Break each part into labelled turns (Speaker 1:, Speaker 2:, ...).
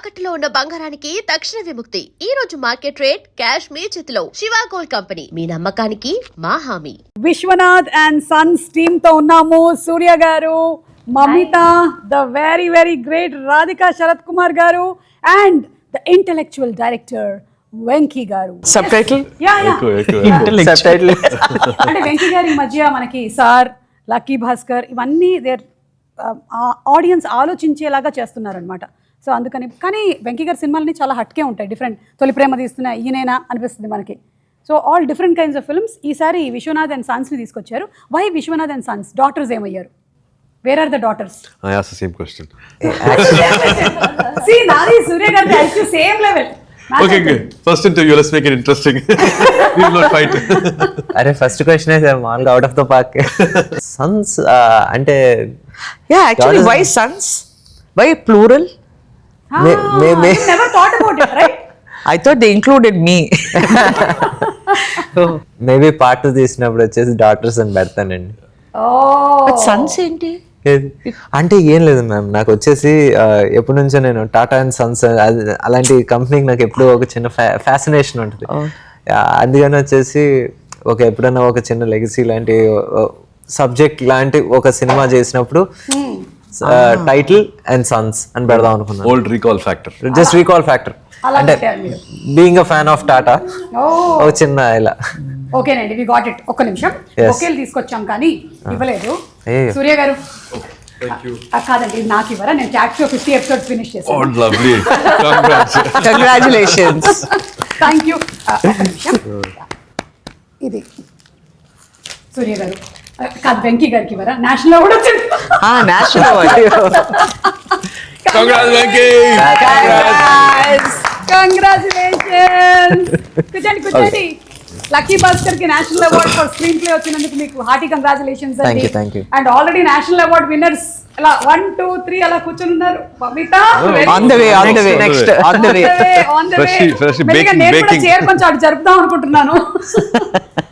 Speaker 1: తాకట్టులో ఉన్న బంగారానికి తక్షణ విముక్తి. ఈ రోజు మార్కెట్ రేట్ క్యాష్ మీ చేతిలో. శివ గోల్డ్ కంపెనీ, మీ నమ్మకానికి మా హామీ.
Speaker 2: విశ్వనాథ్ అండ్ సన్స్ టీమ్ తో ఉన్నాము. Surya garu, Mamitha, the very very great Radhika Sarath Kumar garu and the intellectual director Venky garu.
Speaker 3: Sub title
Speaker 2: అంటే వెంకీ గారి ఈ మధ్య మనకి సార్, లక్కీ భాస్కర్ ఇవన్నీ దేర్ ఆడియన్స్ ఆలోచించేలాగా చేస్తున్నారనమాట. సో అందుకని కానీ వెంకీ గారి సినిమాలని చాలా హట్కే ఉంటాయి, డిఫరెంట్. తొలి ప్రేమ తీస్తున్న ఈయనైనా అనిపిస్తుంది మనకి. So all different kinds of films. ఈసారి విశ్వనాథ్ అండ్ సన్స్ని తీసుకొచ్చారు. Why Viswanath and sons? Daughters ఏమయ్యారు? Where are the daughters?
Speaker 4: I asked the same question.
Speaker 2: See, Nari, Surya గారి IQ same level.
Speaker 4: Okay, good. First interview, let's make it interesting. We will not fight.
Speaker 5: అరే first question అయితే మామూలుగా out of the park. Sons అంటే
Speaker 3: Yeah, actually, why sons? Why plural?
Speaker 2: You never thought about it, right?
Speaker 3: I thought they included me.
Speaker 5: Maybe part తీసినప్పుడు వచ్చేసి daughters అని పెడతానండి.
Speaker 3: But sons ఏంటి?
Speaker 5: అంటే ఏం లేదు మ్యామ్, నాకు వచ్చేసి ఎప్పటి నుంచో నేను టాటా అండ్ సన్స్ అలాంటి కంపెనీకి నాకు ఎప్పుడూ ఒక చిన్న ఫ్యాసినేషన్ ఉంటుంది. అందుకని వచ్చేసి ఎప్పుడైనా ఒక చిన్న లెగసీ లాంటి సబ్జెక్ట్ లాంటి ఒక సినిమా చేసినప్పుడు టైటిల్ అండ్ సన్స్ అని పెడదాం అనుకున్నాను.
Speaker 4: Old recall factor.
Speaker 5: Just recall factor. అంటే being a fan of Tata ఒక చిన్న ఇలా.
Speaker 2: ఓకేనండి, వి గాట్ ఇట్. ఒక్క నిమిషం, ఒకేలు తీసుకొచ్చాం కానీ ఇవ్వలేదు. సూర్య గారు కాదండి, నాకు ఇవ్వరా? నేను ట్యాక్సీ 50 ఎపిసోడ్స్ ఫినిష్ చేశాను.
Speaker 4: Oh, lovely. Congrats.
Speaker 3: Congratulations.
Speaker 2: Thank you. ఒక్క నిమిషం, ఇది సూర్య గారు కాదు, వెంకీ గారికి ఇవ్వరా? నేషనల్ అవార్డ్ వచ్చింది.
Speaker 3: National award.
Speaker 4: Congrats, Venky.
Speaker 2: Congratulations. కూర్చోండి కూర్చోండి. లక్కీ భాస్కర్ కి national award for screen play వచ్చినందుకు మీకు హార్టీ కంగ్రాచులేషన్స్ అండి.
Speaker 5: Thank you.
Speaker 2: And already national award winners అలా 1 2 3 అలా కూర్చొని ఉన్నారు. Mamitha
Speaker 3: On the way. Next. On the way.
Speaker 4: Freshly
Speaker 2: మెల్లిగా నేను కూడా
Speaker 4: baking.
Speaker 2: చైర్ కొంచెం అటు జరుపుదాం అనుకుంటున్నాను.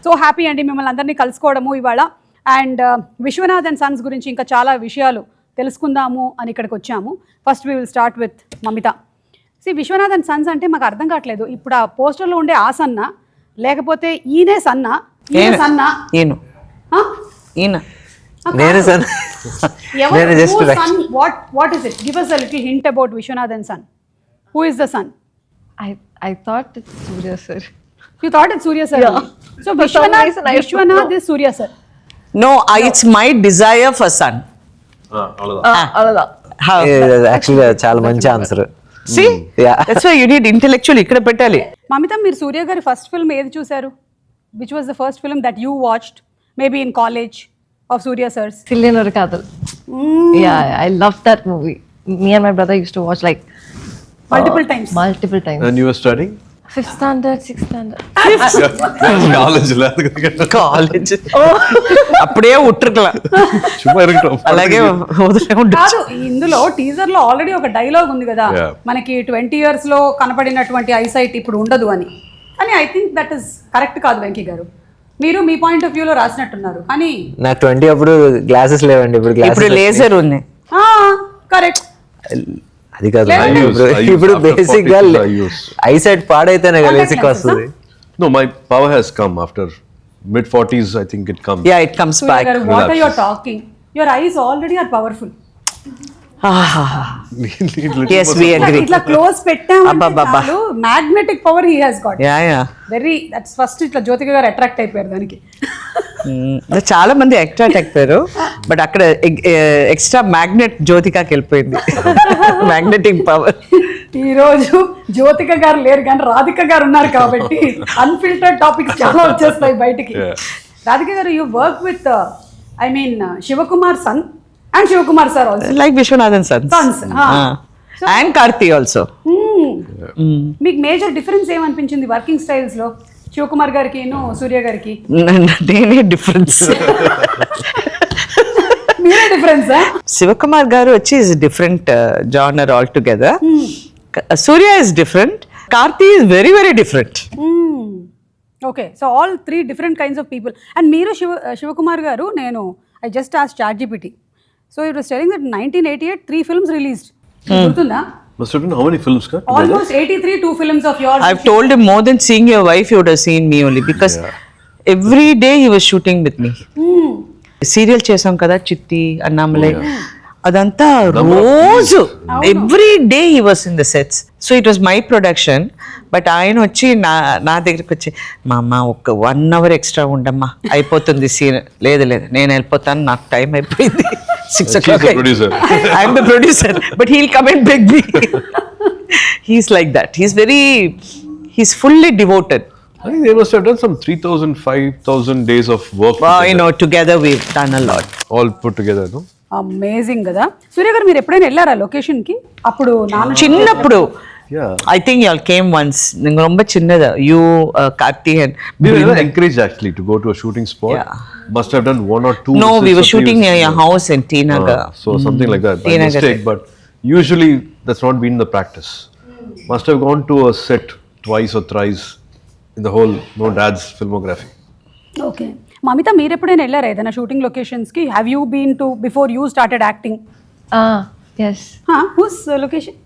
Speaker 2: సో హ్యాపీ అండి మిమ్మల్ని అందరినీ కలుసుకోవడము ఇవాళ. అండ్ విశ్వనాథ్ అండ్ సన్స్ గురించి ఇంకా చాలా విషయాలు తెలుసుకుందాము అని ఇక్కడికి వచ్చాము. First we will start with Mamitha. Vishwanath and sons అంటే మాకు అర్థం కావట్లేదు. ఇప్పుడు ఆ పోస్టర్లో ఉండే ఆ సన్న, లేకపోతే ఈయనే సన్న, ఈయన సన్న,
Speaker 3: ఈయన
Speaker 5: నేను సన్. నేను just
Speaker 2: what is it? Give us a little hint about Vishwanath and Son. Who is the son?
Speaker 6: I thought it's Surya sir.
Speaker 2: You thought it's Surya sir?
Speaker 6: Yeah.
Speaker 2: So
Speaker 6: For some reason I
Speaker 2: Vishwanath is Surya sir.
Speaker 3: No, it's my desire for son.
Speaker 6: Alada.
Speaker 3: How?
Speaker 5: Actually చాలా మంచి answer.
Speaker 3: See? That's why you need intellectual ఇక్కడ పెట్టాలి.
Speaker 2: మమిత, మీరు సూర్య గారి first film ఏది చూసారు? Which was the first film that you watched maybe in college of Surya sir's?
Speaker 6: Silliyanor Kadal. Yeah, I loved that movie. Me and my brother used to watch like
Speaker 2: multiple times.
Speaker 4: And you were studying?
Speaker 6: 5th standard, 6th standard.
Speaker 4: College.
Speaker 3: College అప్పుడే ఉట్రుకలా
Speaker 4: చుమ్మా ఇరుకుతాం.
Speaker 3: అలాగే
Speaker 2: కాదు, ఇందులో teaser లో already ఒక dialogue ఉంది కదా, మనకి 20 years లో కనపడినటువంటి ఐసైట్ ఇప్పుడు ఉండదు అని. కానీ I think that is correct కాదు వెంకీ గారు. మీరు మీ పాయింట్ ఆఫ్ వ్యూలో రాసినట్టున్నారు. కానీ
Speaker 5: నాకు 20 అప్పుడు గ్లాసెస్ లేవండి,
Speaker 3: ఇప్పుడు లేజర్ ఉంది.
Speaker 2: కరెక్ట్.
Speaker 5: అది కాదు, ఇప్పుడు బేసిక్ గా ఐసైట్ పాడైతేనే కదా బేసిక్ వస్తుంది.
Speaker 4: No, my power has come after mid-40s. I think it comes.
Speaker 3: Yeah, it comes back.
Speaker 2: What are you talking? Your eyes already are powerful.
Speaker 3: Yes, we agree.
Speaker 2: ఇట్లా close పెట్టామంటే చాలు, magnetic power he has got.
Speaker 3: Yeah.
Speaker 2: Very that's first. ఇట్లా జ్యోతిక గారు attract అయిపోయారు దానికి.
Speaker 3: చాలా మంది attract అయిపోయారు, బట్ అక్కడ ఎక్స్ట్రా మ్యాగ్నెట్ జ్యోతికాకి వెళ్ళిపోయింది. Magnetic power.
Speaker 2: ఈ రోజు జ్యోతిక గారు లేరు కానీ రాధిక గారు ఉన్నారు కాబట్టి అన్ఫిల్టర్డ్ టాపిక్స్ చాలా వచ్చేస్తాయి బయటికి. రాధిక గారు, you work with Shivakumar son and Shivakumar sir also.
Speaker 3: Like Vishwanath and Sons. So, and Karthi also.
Speaker 2: మీకు మేజర్ డిఫరెన్స్ ఏమనిపించింది వర్కింగ్ స్టైల్స్ లో శివకుమార్ గారికి సూర్య గారికి?
Speaker 3: నేనే డిఫరెన్స్.
Speaker 2: మీరే డిఫరెన్స్?
Speaker 3: శివకుమార్ గారు వచ్చి is different genre all together. Surya is different. Karthi is very very different.
Speaker 2: Okay, so all 3 different kinds of people. And మీరు శివకుమార్ గారు, నేను I just asked ChatGPT. So it was telling that 1988 3 films released. గుర్తుందా?
Speaker 4: Must have been how many films, ka?
Speaker 2: Almost 83 2 films of yours.
Speaker 3: I've told him more than seeing your wife, you would have seen me only because every day he was shooting with me. Serial చేసాం కదా చిట్టి అన్నామలై అదంతా రోజు every day he was in the sets. So it was my production. But ఆయన వచ్చి నా దగ్గరికి వచ్చి మా అమ్మ ఒక 1 hour ఎక్స్ట్రా ఉండమ్మా అయిపోతుంది సీన్. లేదు నేను వెళ్ళిపోతాను, నాకు టైం అయిపోయింది. 6 o'clock. I'm the producer, but he'll come and beg me. He's like that. He's fully devoted.
Speaker 4: I think they must have done some 3,000, 5,000 days of work.
Speaker 3: Wow, you know, together we've done a lot.
Speaker 4: All put together, no?
Speaker 2: Amazing కదా. సూర్య గారు మీరు ఎప్పుడైనా వెళ్ళారా location కి? అప్పుడు
Speaker 3: చిన్నప్పుడు
Speaker 4: Yeah.
Speaker 3: I think y'all came once. Ninga romba chinnada. You, Karthi and
Speaker 4: We were encouraged actually to go to a shooting spot.
Speaker 3: Yeah.
Speaker 4: Must have done 1 or 2.
Speaker 3: No, we were shooting near your house in Naga.
Speaker 4: So something like that. By
Speaker 3: Naga
Speaker 4: mistake, but usually that's not been the practice. Must have gone to a set twice or thrice in the whole dad's filmography.
Speaker 2: Okay. Mamitha మీరు ఎప్పుడైనా వెళ్ళారా ఏదైనా shooting locations కి? Have you been to before you started acting?
Speaker 6: Yes.
Speaker 2: Whose location?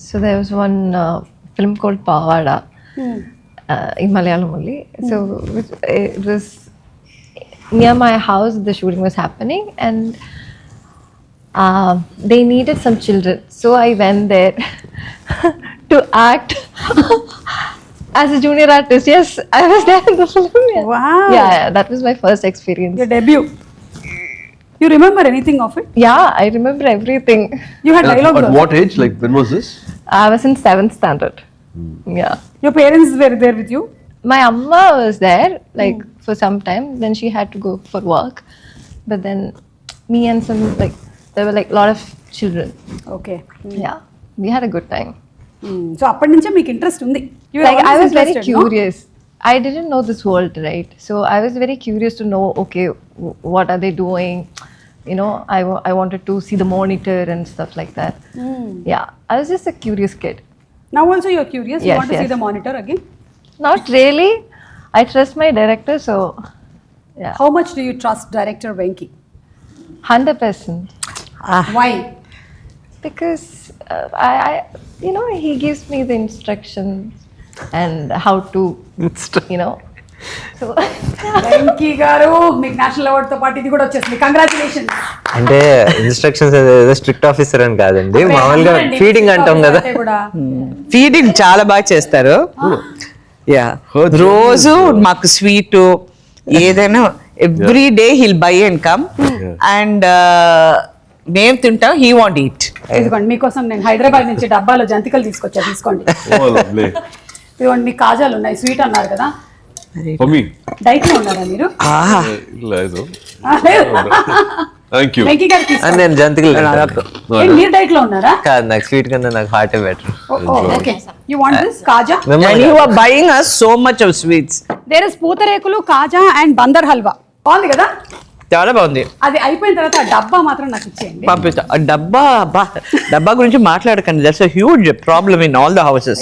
Speaker 6: So there was one film called Pavada in Malayalam only. So it was near my house. The shooting was happening, and they needed some children. So I went there to act as a junior artist. Yes, I was there in the film. Yeah.
Speaker 2: Wow.
Speaker 6: Yeah, that was my first experience.
Speaker 2: Your debut. You remember anything of it?
Speaker 6: Yeah, I remember everything.
Speaker 2: You had dialogue.
Speaker 4: At what age? Like when was this?
Speaker 6: I was in 7th standard. Yeah.
Speaker 2: Your parents were there with you?
Speaker 6: My amma was there like for some time. Then she had to go for work. But then me and some there were like a lot of children.
Speaker 2: Okay.
Speaker 6: Yeah, we had a good time.
Speaker 2: So అప్పటి నుంచే మీకు interest ఉంది? You were
Speaker 6: Like I
Speaker 2: always
Speaker 6: was very
Speaker 2: interested, no?
Speaker 6: curious. I didn't know this world, right? So I was very curious to know, okay, what are they doing? You know, I wanted to see the monitor and stuff like that. Yeah, I was just a curious kid.
Speaker 2: Now also you're curious? You
Speaker 6: Yes,
Speaker 2: want to see
Speaker 6: yes.
Speaker 2: the monitor again?
Speaker 6: Not really. I trust my director, so yeah,
Speaker 2: How much do you trust director Venky?
Speaker 6: 100%.
Speaker 2: Why?
Speaker 6: Because I you know, he gives me the instructions and how to, you know. So
Speaker 2: Venky గారు మీకు national award తో పాటు ఇది కూడా వచ్చేసింది. Congratulations.
Speaker 5: అంటే instructions ఏదో strict officer అని కాదండి, మామూలుగా ఫీడింగ్ అంటాం కదా.
Speaker 3: ఫీడింగ్ చాలా బాగా చేస్తారు. యా, రోజు మాకు స్వీట్ ఏదైనా every day hill by and come and మేము తింటాం, హీ వాంట్ ఈట్.
Speaker 2: ఇదిగోండి మీకోసం నేను హైదరాబాద్ నుంచి డబ్బాలో జంతికలు తీసుకొచ్చా, తీసుకోండి.
Speaker 4: Oh, lovely.
Speaker 2: ఇదిగోండి మీ కాజాలు ఉన్నాయి, స్వీట్ అన్నారు కదా.
Speaker 4: For me.
Speaker 2: డైట్ లో ఉన్నారా మీరు?
Speaker 4: లేదు. Thank you.
Speaker 2: వెంకీ గారు తీసుకోండి.
Speaker 5: నేను జంతికలు
Speaker 2: ఏం మీరు డైట్ లో ఉన్నారా?
Speaker 5: కాదు, నాకు స్వీట్ కన్నా నాకు హార్టే better.
Speaker 2: Okay, you want this kaja?
Speaker 3: And you are buying us so much of sweets.
Speaker 2: There is pootharekulu, kaja and Bandar halwa. బాగుంది కదా?
Speaker 3: చాలా బాగుంది.
Speaker 2: అది అయిపోయిన తర్వాత ఆ డబ్బా మాత్రం నాకు ఇచ్చేయండి.
Speaker 3: పంపిస్తా. డబ్బా గురించి మాట్లాడకండి. That's a huge problem in all the houses.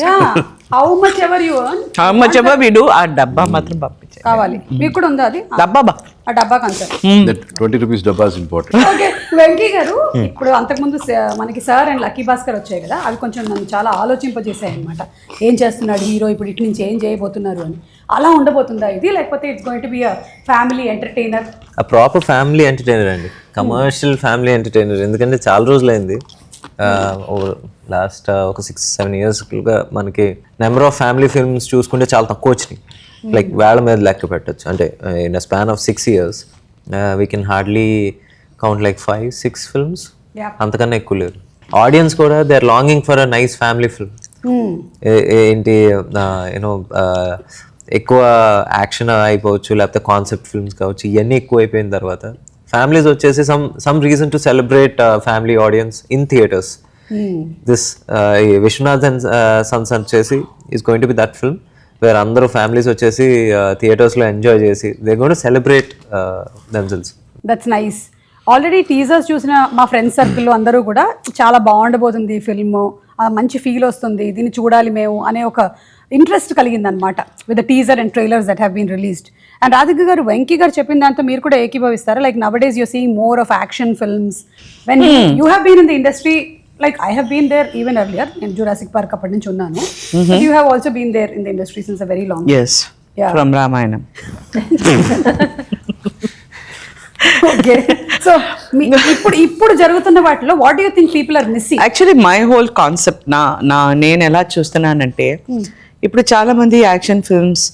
Speaker 2: How much ever you earn,
Speaker 3: How much ever we do, ఆ డబ్బా మాత్రం పంపించే
Speaker 2: కావాలి. మీకు కూడా ఉందా అది?
Speaker 3: డబ్బా
Speaker 2: ఆ డబ్బా cancer.
Speaker 4: That 20 rupees dabba is important.
Speaker 2: Okay Venky గారు, ఇప్పుడు అంతకుముందు మనకి సార్ అండ్ లక్కీ భాస్కర్ వచ్చాయి కదా, అవి కొంచెం నన్ను చాలా ఆలోచింపజేసాయి అనమాట. ఏం చేస్తున్నాడు హీరో ఇప్పుడు, ఇటు నుంచి ఏం చేయబోతున్నారు అని. అలా ఉండబోతుందా ఇది, లేకపోతే it's going to be a family entertainer?
Speaker 5: ఆ ప్రాపర్ ఫ్యామిలీ ఎంటర్టైనర్ అండి, కమర్షియల్ ఫ్యామిలీ ఎంటర్టైనర్. ఎందుకంటే చాలా రోజులైంది, లాస్ట్ ఒక 6-7 yearsగా మనకి నెంబర్ ఆఫ్ ఫ్యామిలీ ఫిల్మ్స్ చూసుకుంటే చాలా తక్కువ వచ్చినాయి. లైక్ వేళ మీద లెక్క పెట్టచ్చు. అంటే in a span of 6 years we can hardly count like 5-6 films. అంతకన్నా ఎక్కువ లేరు. ఆడియన్స్ కూడా they are longing for a nice family film. ఏంటి యూనో ఎక్కువ యాక్షన్ అయిపోవచ్చు, లేకపోతే కాన్సెప్ట్ ఫిల్మ్స్ కావచ్చు, ఇవన్నీ ఎక్కువ అయిపోయిన తర్వాత ఫ్యామిలీస్ వచ్చేసి some reason to celebrate family audience in theatres. This Viswanath sons వచ్చేసి is going to be that film where అందరూ ఫ్యామిలీస్ వచ్చేసి థియేటర్స్లో ఎంజాయ్ చేసి they going to celebrate themselves.
Speaker 2: That's nice. Already teasers చూసిన మా ఫ్రెండ్స్ సర్కిల్లో అందరూ కూడా చాలా బాగుండబోతుంది ఈ ఫిల్మ్, మంచి ఫీల్ వస్తుంది, దీన్ని చూడాలి మేము అనే ఒక ఇంట్రెస్ట్ కలిగిందనమాట with the teaser and trailers that have been released. And Radhika garu, Venky garu చెప్పిన దాంతో మీరు కూడా ఏకీభవిస్తారా? Like now days you're seeing more of action films. When you have been in the industry like I have been there even earlier in Jurassic Park అప్పటి నుంచి ఉన్నాను. But you have also been there in the industry since a very long time.
Speaker 3: Yes.
Speaker 2: Yeah.
Speaker 3: From Ramayanam.
Speaker 2: Okay. So ఇప్పుడు జరుగుతున్న వాటిలో what you think people are missing?
Speaker 3: Actually my whole concept నేను ఎలా చూస్తున్నానంటే ఇప్పుడు చాలా మంది యాక్షన్ ఫిల్మ్స్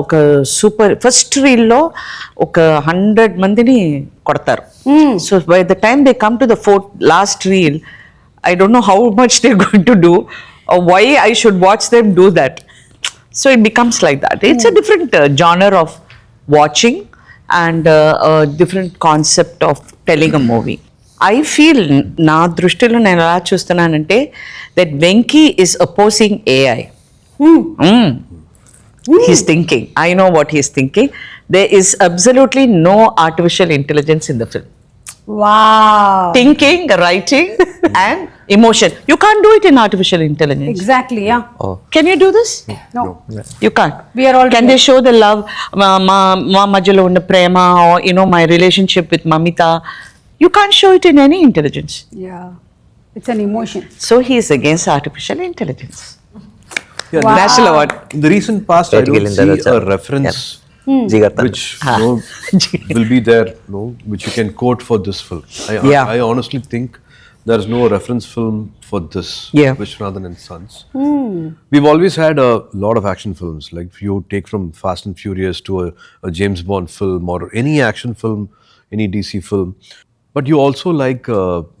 Speaker 3: ఒక సూపర్ ఫస్ట్ రీల్లో ఒక 100 మందిని కొడతారు. So by the time they come to the last reel I don't know how much they going to do why I should watch them do that. So it becomes like that. It's a different genre of watching and a different concept of telling a movie. I feel నా దృష్టిలో నేను ఎలా చూస్తున్నానంటే that Venky is opposing AI. He's thinking. I know what he's thinking. There is absolutely no artificial intelligence in the film.
Speaker 2: Wow.
Speaker 3: Thinking, writing and emotion. You can't do it in artificial intelligence.
Speaker 2: Exactly, yeah.
Speaker 3: Can you do this?
Speaker 2: No.
Speaker 3: You can't.
Speaker 2: We are all
Speaker 3: Can they show the love, ma majalo unna prema, or you know, my relationship with Mamitha? You can't show it in any intelligence.
Speaker 2: Yeah. It's an emotion.
Speaker 3: So he is against artificial intelligence.
Speaker 4: Yeah,
Speaker 2: Wow.
Speaker 3: National award.
Speaker 4: in the recent past, I don't see a reference which will be there, which you can quote for this film. I honestly think there is no reference film for this.
Speaker 3: Yeah.
Speaker 4: Vishwanath and Sons. We've always had a lot of action films. Like if you take from Fast and Furious to a James Bond film or any action film, any DC film, but you also like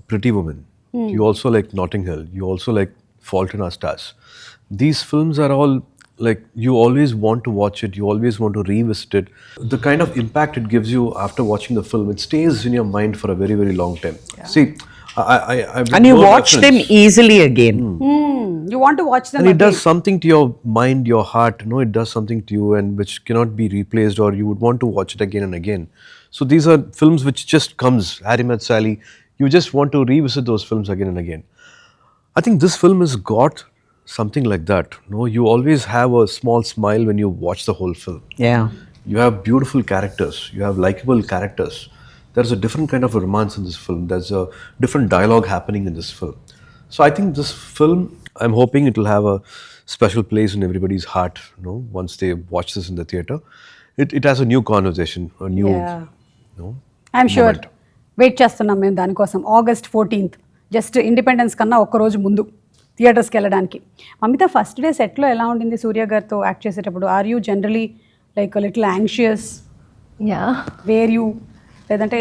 Speaker 4: Pretty Woman. You also like Notting Hill. You also like Fault in Our Stars. These films are all like you always want to watch it, you always want to revisit it. The kind of impact it gives you after watching the film, it stays in your mind for a very, very long time. See, I've
Speaker 3: And you watch them easily again.
Speaker 2: You want to watch them
Speaker 4: and it
Speaker 2: again.
Speaker 4: does something to your mind, your heart, it does something to you and which cannot be replaced, or you would want to watch it again and again. So these are films which just comes, Harry Met Sally, you just want to revisit those films again and again. I think this film has got something like that. You always have a small smile when you watch the whole film.
Speaker 3: Yeah.
Speaker 4: You have beautiful characters, you have likable characters. There's a different kind of a romance in this film. There's a different dialogue happening in this film. So I think this film, I'm hoping it will have a special place in everybody's heart, once they watch this in the theatre. It has a new conversation, a new,
Speaker 2: I'm sure
Speaker 4: moment.
Speaker 2: Wait చేస్తున్నాం మేము దానికోసం. August 14th just independence కన్నా ఒక్కరోజు ముందు థియేటర్స్కి వెళ్ళడానికి. Mamitha first day సెట్లో ఎలా ఉండింది సూర్య గారితో యాక్ట్ చేసేటప్పుడు? Are you generally like little anxious?
Speaker 6: Yeah.
Speaker 2: Were you లేదంటే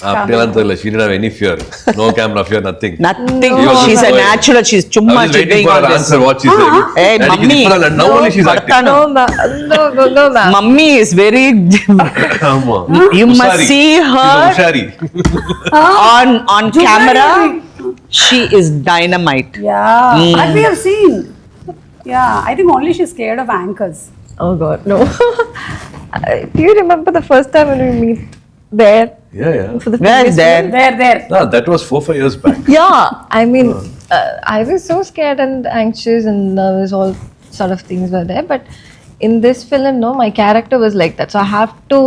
Speaker 4: She didn't have any fear. No camera fear, nothing.
Speaker 3: Nothing.
Speaker 4: She was
Speaker 3: She's
Speaker 4: just
Speaker 3: a
Speaker 4: going.
Speaker 3: natural. She's
Speaker 4: I
Speaker 3: chumma
Speaker 4: was waiting
Speaker 3: doing
Speaker 4: for
Speaker 3: all
Speaker 4: her
Speaker 3: this.
Speaker 4: answer, what she's saying.
Speaker 3: Hey,
Speaker 4: Daddy,
Speaker 3: mummy.
Speaker 4: and now only she's acting.
Speaker 6: No, no, ma'am.
Speaker 3: Mummy is very. You must see her on camera. She is dynamite.
Speaker 2: Yeah, that we have seen. Yeah, I think only she's scared of anchors.
Speaker 6: Oh God, no. Do you remember the first time when we meet there?
Speaker 4: Yeah.
Speaker 6: For the
Speaker 3: Where is
Speaker 6: previous
Speaker 3: there?
Speaker 6: film?
Speaker 2: There.
Speaker 4: No, that was 4-5 years back.
Speaker 6: Yeah, I mean, I was so scared and anxious and nervous, all sort of things were there. But in this film, no, my character was like that. So I have to,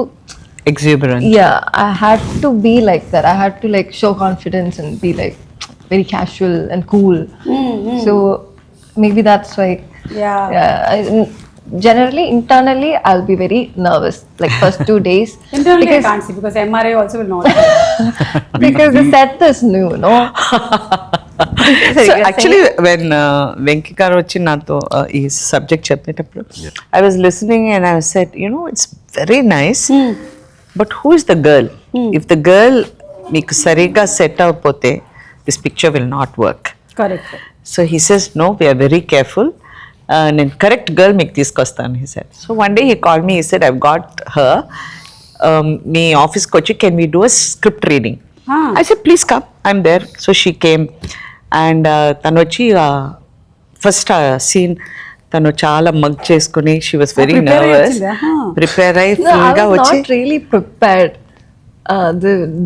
Speaker 3: Exuberant.
Speaker 6: yeah, I had to be like that. I had to like show confidence and be like very casual and cool. So maybe that's why.
Speaker 2: Yeah.
Speaker 6: Generally, internally, I'll be very nervous. Like first 2 days.
Speaker 2: Internally
Speaker 6: because,
Speaker 2: I can't see because MRI also will not.
Speaker 6: because the set is new, no?
Speaker 3: So actually, when Venky garu వచ్చి నాతో ఈ subject చెప్పేటప్పుడు I was listening and I said, it's very nice, but who is the girl? If the girl మీకు సరిగా set అవ్వకపోతే this picture will not work.
Speaker 2: Correct.
Speaker 3: So he says, no, we are very careful. నేను correct girl మీకు తీసుకొస్తాను he said. So one day he called me, he said, I've got her. మీ ఆఫీస్కి వచ్చి can we do a script reading? I said, please come, I'm there. So she came and తను వచ్చి first scene తను చాలా mug చేసుకుని she was very nervous. Prepare అయ్యి
Speaker 6: No, I
Speaker 3: ఫుల్గా
Speaker 6: was
Speaker 3: వచ్చి
Speaker 6: not really prepared.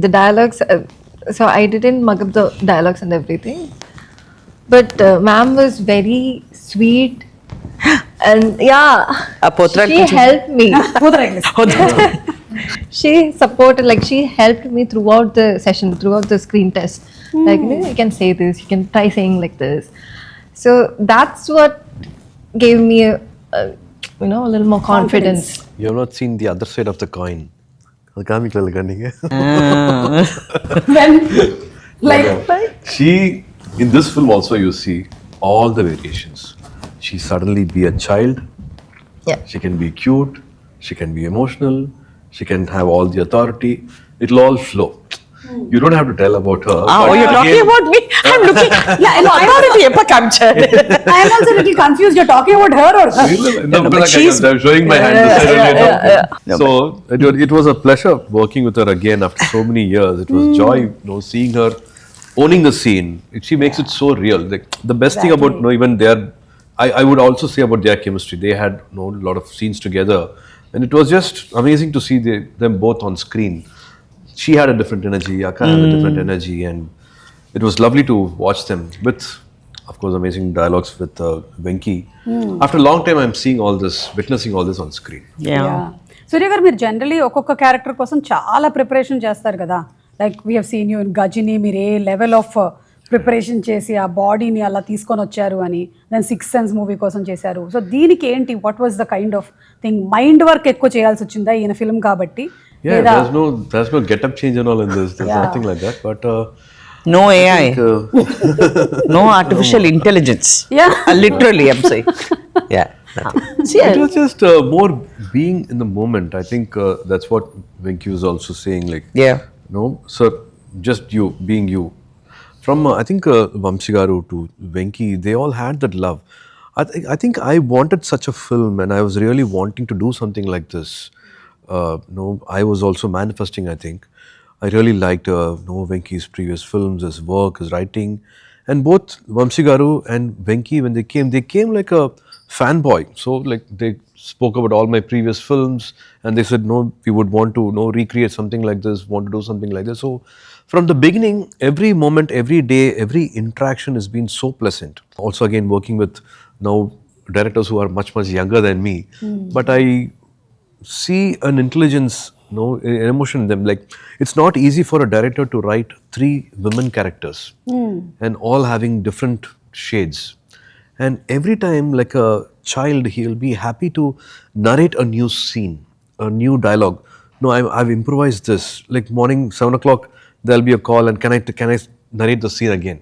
Speaker 6: The dialogues, so I didn't mug up the dialogues and everything. But ma'am was very sweet. And yeah, she helped me. She supported, like she helped me throughout the session, throughout the screen test. Like, you can say this, you can try saying like this. So that's what gave me a little more confidence.
Speaker 4: You have not seen the other side of the coin.
Speaker 2: When, like,
Speaker 4: She, in this film also you see all the variations. She suddenly be a child.
Speaker 6: Yeah.
Speaker 4: She can be cute. She can be emotional. She can have all the authority. It'll all flow. You don't have to tell about her.
Speaker 3: Oh,
Speaker 4: but
Speaker 3: you're talking
Speaker 4: again-
Speaker 3: about me? I'm looking. Yeah, no, I already ever captured.
Speaker 2: I am also a little confused. You're talking about her or her?
Speaker 4: No,
Speaker 3: but
Speaker 4: because
Speaker 3: she's-
Speaker 4: I'm showing my hand. This side only,
Speaker 3: No,
Speaker 4: So it was a pleasure working with her again after so many years. It was joy, seeing her owning the scene. She makes it so real. Like, the best thing about even their, I would also say about their chemistry. They had a lot of scenes together, and it was just amazing to see them both on screen. She had a different energy. Akka had a different energy, and it was lovely to watch them with, of course, amazing dialogues with Venky. After a long time, I'm seeing all this, witnessing all this on screen.
Speaker 3: Yeah.
Speaker 2: సూర్య గారు మీరు generally ఒక్కొక్క character కోసం చాలా preparation చేస్తారు కదా. Like we have seen you in Ghajini, మీరు ఏ level of preparation చేసి ఆ బాడీని అలా తీసుకొని వచ్చారు అని. దెన్ 6th Sense మూవీ కోసం చేశారు. సో దీనికి ఏంటి, what was the kind of thing? Mind work ఎక్కువ చేయాల్సి వచ్చిందా ఈయన ఫిల్మ్ కాబట్టి?
Speaker 4: Yeah, there's no get-up change and all in this. There's nothing like that. But
Speaker 3: No AI. No artificial intelligence.
Speaker 2: Yeah.
Speaker 3: Literally, I'm saying.
Speaker 5: Yeah. nothing.
Speaker 3: See,
Speaker 4: it was just more being in the moment. I think that's what Venky was also saying. Like,
Speaker 3: yeah.
Speaker 4: no, sir, just you being you. From I think Vamsi garu to Venky, they all had that love. I think I wanted such a film, and I was really wanting to do something like this. I was also manifesting. I think I really liked Venky's previous films, his work, his writing, and both Vamsi garu and Venky, when they came like a fanboy. So like they spoke about all my previous films, and they said, no, we would want to recreate something like this, want to do something like this. So from the beginning, every moment, every day, every interaction has been so pleasant. Also again working with now directors who are much younger than me, but I see an intelligence, an emotion in them. Like, it's not easy for a director to write 3 women characters and all having different shades. And every time, like a child, he'll be happy to narrate a new scene, a new dialogue. No, I've improvised this. Like morning, 7 o'clock, there'll be a call, and can I narrate the scene again?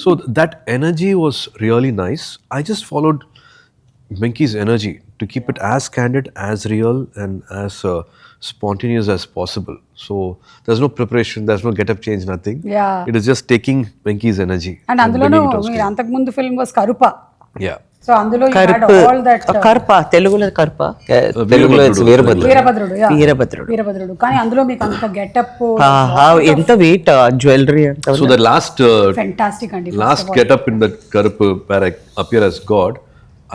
Speaker 4: So that energy was really nice. I just followed Venky's energy to keep it as candid, as real, and as spontaneous as possible. So there's no preparation, there's no get-up change, nothing.
Speaker 2: Yeah.
Speaker 4: It is just taking Venky's energy.
Speaker 2: And అందులోనూ
Speaker 4: bringing it on
Speaker 2: మీరు
Speaker 4: screen.
Speaker 2: అంతకు ముందు film was కరుప.
Speaker 4: Yeah.
Speaker 2: So అందులో you had all that
Speaker 3: కర్ప, తెలుగులో కర్ప.
Speaker 5: తెలుగులో it's Veerabhadrudu.
Speaker 2: Veerabhadrudu. yeah.
Speaker 3: వీరభద్రుడు.
Speaker 2: కానీ అందులో మీకు అంత గెటప్
Speaker 3: ఎంత వెయిట్ జ్యువెలరీ అంత.
Speaker 4: So the last
Speaker 2: ఫెంటాస్టిక్ అండి.
Speaker 4: get-up in that Karupu where I appear as God,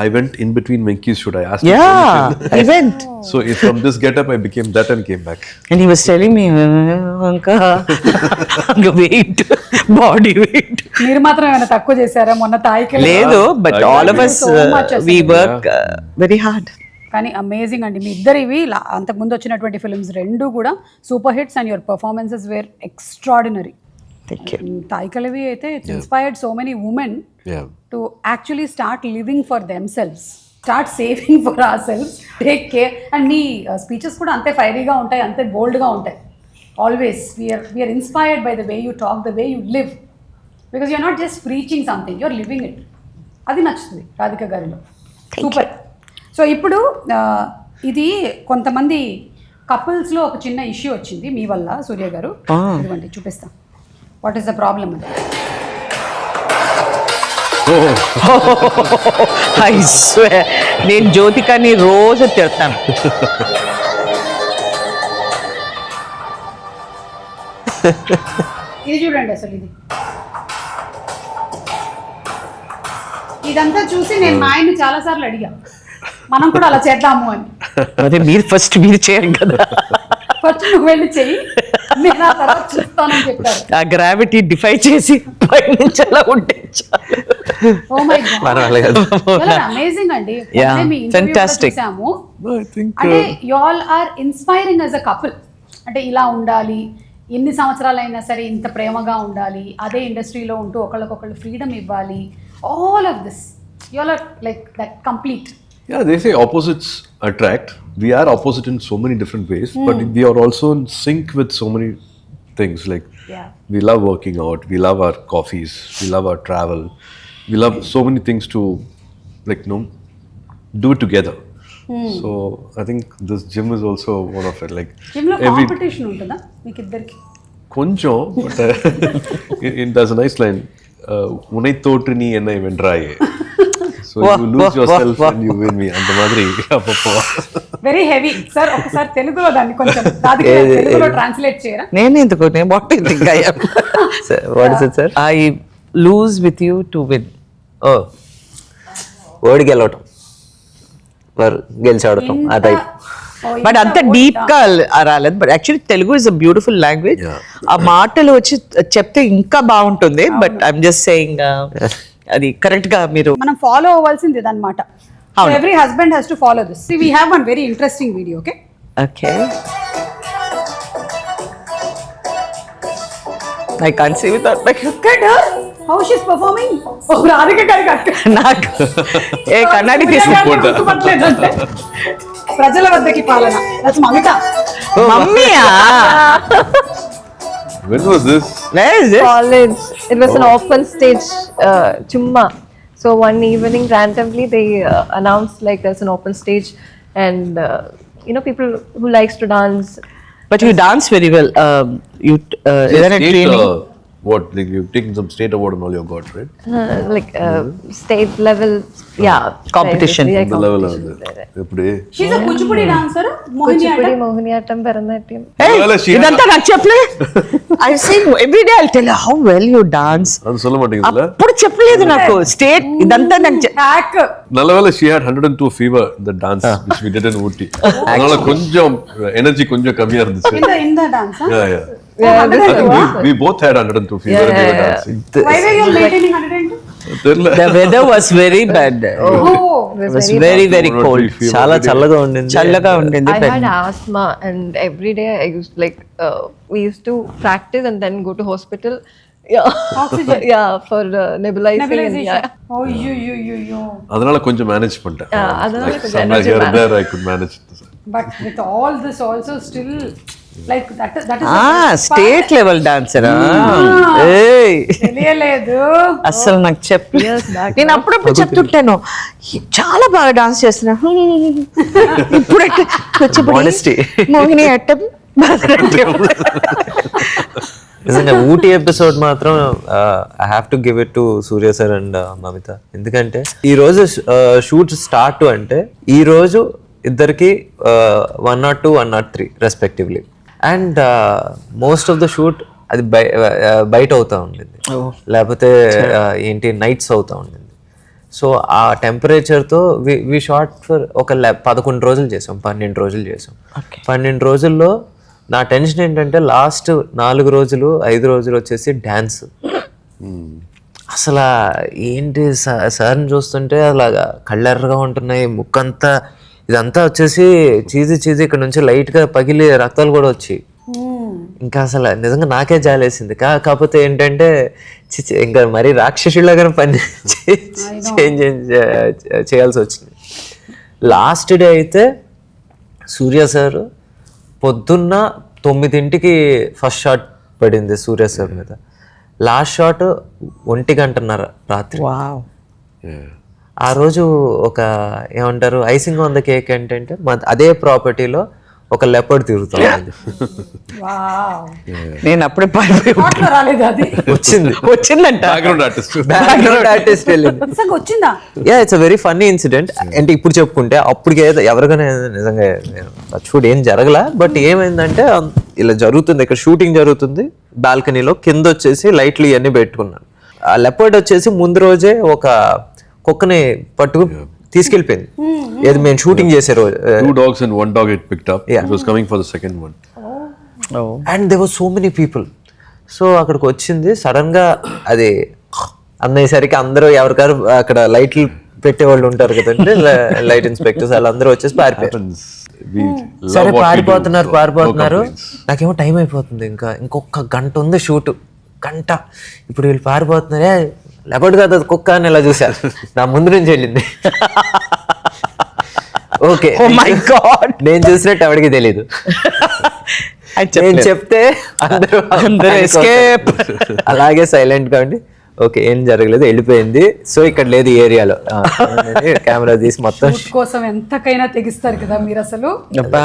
Speaker 4: I went in between Venky's shoot. I asked him
Speaker 3: Yeah,
Speaker 4: permission.
Speaker 3: I went.
Speaker 4: So from this get-up, I became that and came back.
Speaker 3: And he was telling me, Anka, weight, body weight.
Speaker 2: మీరు మాత్రం ఏమైనా తక్కువ చేశారా మొన్న తాయికి?
Speaker 3: లేదు, but all of us,
Speaker 2: So much
Speaker 3: we
Speaker 2: అసలు.
Speaker 3: work very hard.
Speaker 2: కానీ amazing అండి. మీ ఇద్దరివి అంతకుముందు వచ్చినటువంటి ఫిల్మ్స్ రెండు కూడా super hits, and your performances were extraordinary.
Speaker 3: Thank you.
Speaker 2: తాయికలవి అయితే it's inspired so many women
Speaker 4: Yeah.
Speaker 2: To actually start living for themselves, start saving for ourselves, take care. And మీ స్పీచెస్ కూడా అంతే ఫైరీగా ఉంటాయి, అంతే బోల్డ్గా ఉంటాయి. Always we're inspired by the way you talk, the way you live, because you're not just preaching something, you're living it. అది నచ్చుతుంది రాధిక గారిలో. సూపర్. సో ఇప్పుడు ఇది కొంతమంది కపుల్స్లో ఒక చిన్న ఇష్యూ వచ్చింది మీ వల్ల సూర్య గారు. ఇదిగోండి చూపిస్తాం. వాట్ ఈస్ ద ప్రాబ్లమ్ అది?
Speaker 3: I swear, నేను జ్యోతికాని రోజు తిడతాను.
Speaker 2: ఇది చూడండి అసలు ఇదంతా చూసి నేను మా ఆయన్ని చాలాసార్లు అడిగా, మనం కూడా అలా చేద్దాము అని.
Speaker 3: అదే మీరు చేయరు కదా.
Speaker 2: ఫస్ట్ నువ్వు వెళ్ళి చెయ్యి, నేను ఆ తర్వాత చూస్తానని చెప్పారు.
Speaker 3: ఆ గ్రావిటీ డిఫై చేసి పైనుంచి అలా ఉంటే
Speaker 2: ఓ మై గాడ్, అమేజింగ్ అండి.
Speaker 3: Yeah,
Speaker 2: మీ ఇంటర్వ్యూ
Speaker 3: fantastic.
Speaker 2: చూసాము.
Speaker 4: No, I think
Speaker 2: అంటే you all are inspiring as a couple. అంటే ఇలా ఉండాలి, ఎన్ని సంవత్సరాలైనా సరే ఇంత ప్రేమగా ఉండాలి, అదే ఇండస్ట్రీలో ఉంటూ ఒకళ్ళకొకళ్ళు ఫ్రీడమ్ ఇవ్వాలి, all of this you are like that complete.
Speaker 4: Yeah, they say opposites attract. We are opposite in so many different ways, but we are also in sync with so many things. Like
Speaker 2: Yeah.
Speaker 4: we love working out, we love our coffees, we love our travel, we love so many things to do it together. So I think this gym is also one of it. Like
Speaker 2: జిమ్లో competition ఉంటుందా మీకు ఇద్దరికి?
Speaker 4: konjam, but there's a nice line. Unai thotru nee ennai vendraye. So you lose yourself and you win me. And the madri appo.
Speaker 2: Very heavy sir. ఒకసారి తెలుగులో దాన్ని కొంచెం తెలుగులో translate చేయరా?
Speaker 3: నేను ఎందుకు what you think I am
Speaker 5: what is it sir?
Speaker 3: I lose with you to win.
Speaker 5: ఓ ఓడి గెలవటం గెలిచి ఆడటం ఆ టైప్.
Speaker 3: బట్ అంత డీప్ గా రాలేదు. But actually Telugu is a beautiful language. ఆ మాటలు వచ్చి చెప్తే ఇంకా బాగుంటుంది. బట్ ఐఎమ్ జస్ట్ సేయింగ్ అది కరెక్ట్ గా మీరు
Speaker 2: మనం ఫాలో అవ్వాల్సింది ఇదన్నమాట. Every husband has to follow this. We have one very interesting video. Okay
Speaker 3: okay I can't see without my head.
Speaker 2: How she is performing. ఓ రాధిక గారికి అక్క
Speaker 3: నాకు ఏ కన్నడి తీసుకుంటా.
Speaker 2: ప్రజల వద్దకి పాలన. దట్స్ మమిత.
Speaker 3: మమ్మీయా?
Speaker 4: When was this?
Speaker 3: Where is it?
Speaker 6: College. It was an open stage chumma. So one evening randomly they announced like there's an open stage and people who likes to dance.
Speaker 3: But you dance very well. You is there a training?
Speaker 4: What? Like you've taken some state award and all you got, right?
Speaker 6: State level, yeah.
Speaker 3: Competition.
Speaker 6: Yeah,
Speaker 4: The level of
Speaker 6: competition.
Speaker 4: it. Eppude.
Speaker 2: She is a Kuchipudi dancer.
Speaker 6: Kuchipudi, Mohiniyattam, Bharatanatyam.
Speaker 3: Hey,
Speaker 4: Well, she
Speaker 3: ఇదంతా నాకు చెప్పలే. I say every day I'll tell her how well you dance.
Speaker 4: అది சொல்ல మాటేంగిలా?
Speaker 3: అప్పుడు చెప్పలేదు నాకు. State ఇదంతా నాకు
Speaker 2: hack.
Speaker 4: నల్లవేళ she had 102 fever the dance which we did in Ooty. அதனால கொஞ்சம் energy கொஞ்சம் கம்மியா இருந்துச்சு.
Speaker 2: In the dance.
Speaker 4: Yeah. I think we both had 102 fever and we were dancing.
Speaker 2: Why were you maintaining 102?
Speaker 3: the weather was very bad.
Speaker 6: It
Speaker 3: It was very very cold.
Speaker 5: చాలా చల్లగా ఉండింది.
Speaker 3: చల్లగా ఉండింది.
Speaker 6: I had asthma and every day I used we used to practice and then go to hospital. Yeah.
Speaker 2: Oxygen.
Speaker 6: Yeah, for nebulizing.
Speaker 2: Nebulization.
Speaker 6: Yeah.
Speaker 2: Oh, you.
Speaker 4: அதனால கொஞ்சம் manage பண்ணிட்டேன்.
Speaker 6: அதனால
Speaker 4: Like
Speaker 6: கொஞ்சம்
Speaker 4: somewhere
Speaker 6: energy
Speaker 4: here and there I could manage it.
Speaker 2: But with all this also still like that is
Speaker 3: state level డాన్సరా? ఏయ్
Speaker 2: తెలియలేదు.
Speaker 3: అసలు నాకు
Speaker 6: Years back,
Speaker 3: నేను అప్పుడప్పుడు చెప్తుంటాను చాలా బాగా డాన్స్ చేస్తున్నా. ఇప్పుడు
Speaker 5: Modesty.
Speaker 3: మోహిని అట్టం భరతనాట్యం.
Speaker 5: నిజంగా ఊటీ ఎపిసోడ్ మాత్రం I have to give it to Surya sir and Mamitha. ఎందుకంటే ఈ రోజు షూట్ స్టార్ట్ అంటే ఈ రోజు ఇద్దరికి 102, 103 respectively. And most of the shoot అది బయట అవుతా ఉండింది, లేకపోతే ఏంటి నైట్స్ అవుతా ఉండింది. సో ఆ టెంపరేచర్తో వి షార్ట్ ఫర్ ఒక 11 రోజులు చేసాం, 12 రోజులు చేసాం. 12 రోజుల్లో నా టెన్షన్ ఏంటంటే లాస్ట్ 4 రోజులు 5 రోజులు వచ్చేసి డ్యాన్స్. అసలు ఏంటి సార్ని చూస్తుంటే అలాగా కళ్ళెర్రగా ఉంటున్నాయి, ముక్కంతా ఇదంతా వచ్చేసి చీజీ ఇక్కడ నుంచి లైట్గా పగిలి రక్తాలు కూడా వచ్చి ఇంకా అసలు నిజంగా నాకే జాలేసింది. కాకపోతే ఏంటంటే ఇంకా మరీ రాక్షసులాగానే పని చేయాల్సి వచ్చింది. లాస్ట్ డే అయితే సూర్య సార్ పొద్దున్న 9ంటికి ఫస్ట్ షాట్ పడింది సూర్య సార్ మీద. లాస్ట్ షాట్ 1:30 రాత్రి. ఆ రోజు ఒక ఏమంటారు ఐసింగ్ ఆన్ ద కేక్ ఏంటంటే అదే ప్రాపర్టీలో ఒక లెపర్డ్ తిరుగుతా ఉంది.
Speaker 3: నేను అప్పుడే వచ్చిందంట
Speaker 5: బ్యాక్గ్రౌండ్ ఆర్టిస్ట్ వెళ్ళింది. Yeah it's a very funny incident. అంటే ఇప్పుడు చెప్పుకుంటే అప్పటికే ఎవరికైనా నిజంగా షూట్ ఏం జరగలా. బట్ ఏమైందంటే ఇలా జరుగుతుంది, ఇక్కడ షూటింగ్ జరుగుతుంది, బాల్కనీలో కింద వచ్చేసి లైట్లు ఇవన్నీ పెట్టుకున్నాను. ఆ లెపర్డ్ వచ్చేసి ముందు రోజే ఒక కుక్కని పట్టుకు తీసుకెళ్ళిపోయింది. ఏది మేము షూటింగ్ చేసే రోజు
Speaker 4: 2 dogs and 1 dog it picked up. It was coming for the second one.
Speaker 5: And there were so many people. So అక్కడికి వచ్చింది సడన్ గా అది అన్నయ్యేసరికి అందరూ ఎవరికారు అక్కడ లైట్లు పెట్టేవాళ్ళు ఉంటారు కదండి, లైట్ ఇన్స్పెక్టర్స్ వాళ్ళందరూ వచ్చేసి పారిపోయారు.
Speaker 4: We love
Speaker 5: సరే
Speaker 4: what we do,
Speaker 5: పారిపోతున్నారు
Speaker 4: so no
Speaker 5: పారిపోతున్నారు
Speaker 4: complaints.
Speaker 5: నాకేమో టైం అయిపోతుంది, ఇంకొక గంట ఉంది షూట్, గంట. ఇప్పుడు వీళ్ళు పారిపోతున్నారే, లెపర్డ్ కాదు అది కుక్క అని ఇలా చూసారు, నా ముందు నుంచి వెళ్ళింది. Okay,
Speaker 3: Oh my God.
Speaker 5: నేను చూసినట్టు ఎవరికి తెలీదు. నేను చెప్తే అందరూ
Speaker 3: escape.
Speaker 5: అలాగే సైలెంట్ గా ఉండి ఓకే ఏం జరగలేదు వెళ్ళిపోయింది, సో ఇక్కడ లేదు ఈ ఏరియాలో, కెమెరా తీసి మొత్తం
Speaker 2: షూట్ కోసం ఎంతకైనా తెగిస్తారు కదా మీరు అసలు.
Speaker 3: అబ్బా,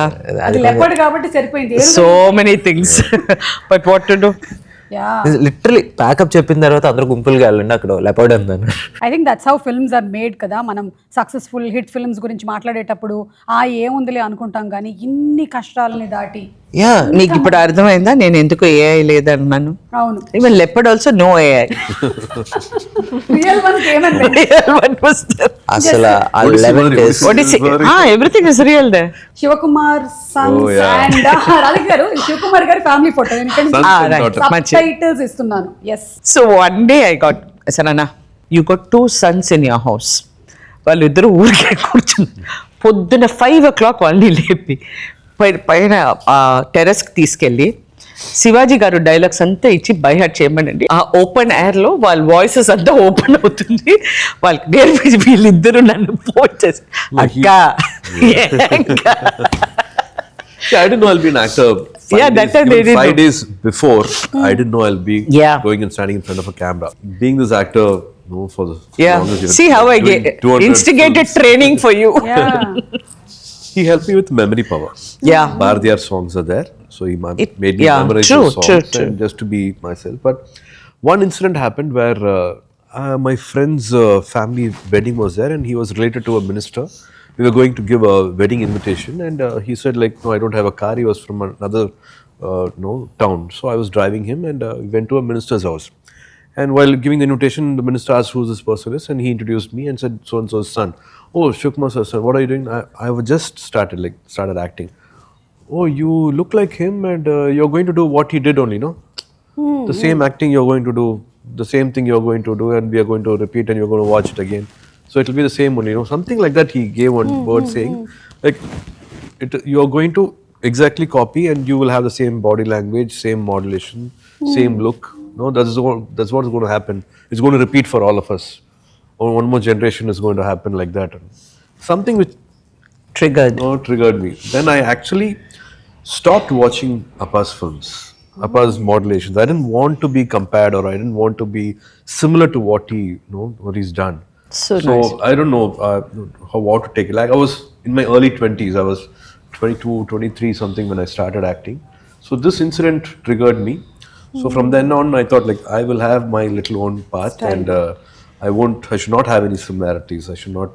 Speaker 2: అది లెపర్డ్ కాబట్టి సరిపోయింది.
Speaker 3: so many things. But what to do?
Speaker 2: Yeah,
Speaker 5: literally pack up చెప్పిన తర్వాత అందరూ గుంపులుగా వెళ్ళండి అక్కడ లెపర్డ్ ఉందని.
Speaker 2: I think that's how films are made కదా. మనం సక్సెస్ఫుల్ హిట్ ఫిల్మ్స్ గురించి మాట్లాడేటప్పుడు ఏముందిలే అనుకుంటాం, కానీ ఇన్ని కష్టాలని దాటి.
Speaker 5: యా,
Speaker 3: నీకు ఇప్పుడు అర్థమైందా నేను ఎందుకు ఏఐ లేదన్నాను?
Speaker 2: అవును,
Speaker 3: even leopard also no AI.
Speaker 2: Real one
Speaker 5: అసలు ఆ 11 days
Speaker 3: everything is real they.
Speaker 2: Shivakumar sons
Speaker 4: Oh, yeah.
Speaker 2: And Radhika garu, Shivakumar గారి ఫ్యామిలీ ఫోటో
Speaker 3: మంచి.
Speaker 2: టైటిల్స్ ఇస్తున్నాను. Yes,
Speaker 3: so one day I got సరేనా, you got 2 sons in your house. వాళ్ళిద్దరు ఊరికే కూర్చున్నారు. పొద్దున్న 5 o'clock వాళ్ళని లేపి పైన టెర్రస్కి తీసుకెళ్ళి శివాజీ గారు డైలాగ్స్ అంతా ఇచ్చి బై హార్ట్ చేయమనండి. ఆ ఓపెన్ ఎయిర్లో వాళ్ళ వాయిసెస్ అంతా ఓపెన్ అవుతుంది. వాళ్ళకి నేర్పించి వీళ్ళిద్దరూ నన్ను ఫోన్ చేసి అక్క.
Speaker 4: Yeah, I didn't know I'll be an actor.
Speaker 3: Yeah, that time they didn't
Speaker 4: 5
Speaker 3: know.
Speaker 4: days before, I didn't know I'll be
Speaker 3: Yeah.
Speaker 4: going and standing in front of a camera. Being this actor, for the
Speaker 3: Yeah,
Speaker 4: longest years,
Speaker 3: see how I
Speaker 4: doing
Speaker 3: get
Speaker 4: 200
Speaker 3: instigated
Speaker 4: films.
Speaker 3: training for you.
Speaker 2: Yeah.
Speaker 4: He helped me with memory power.
Speaker 3: Yeah.
Speaker 4: Bharatiyar songs are there, so he made me
Speaker 3: yeah,
Speaker 4: memorize
Speaker 3: true,
Speaker 4: those songs
Speaker 3: true.
Speaker 4: and just to be myself. But one incident happened where my friend's family wedding was there, and he was related to a minister. We were going to give a wedding invitation, and he said like, no, I don't have a car. He was from another town, so I was driving him, and we went to a minister's house. And while giving the invitation, the minister asked who this person is, and he introduced me and said, so and so's son. Oh, Shukma sir's son. What are you doing? I have just started acting. Oh, you look like him, and you're going to do what he did only, no? The same acting you're going to do, the same thing you're going to do, and we are going to repeat, and you're going to watch it again. So it'll be the same only, something like that. He gave one word saying, like, you're going to exactly copy, and you will have the same body language, same modulation, same look. No, that's what's going to happen. It's going to repeat for all of us. Or one more generation is going to happen like that. Something which triggered me. Then I actually stopped watching Appa's films, Appa's modulations. I didn't want to be compared, or I didn't want to be similar to what he's done.
Speaker 3: So nice.
Speaker 4: I don't know how to take it. Like I was in my early 20s. I was 22, 23 something when I started acting. So this incident triggered me. So from then on, I thought like I will have my little own path, and I should not have any similarities. I should not.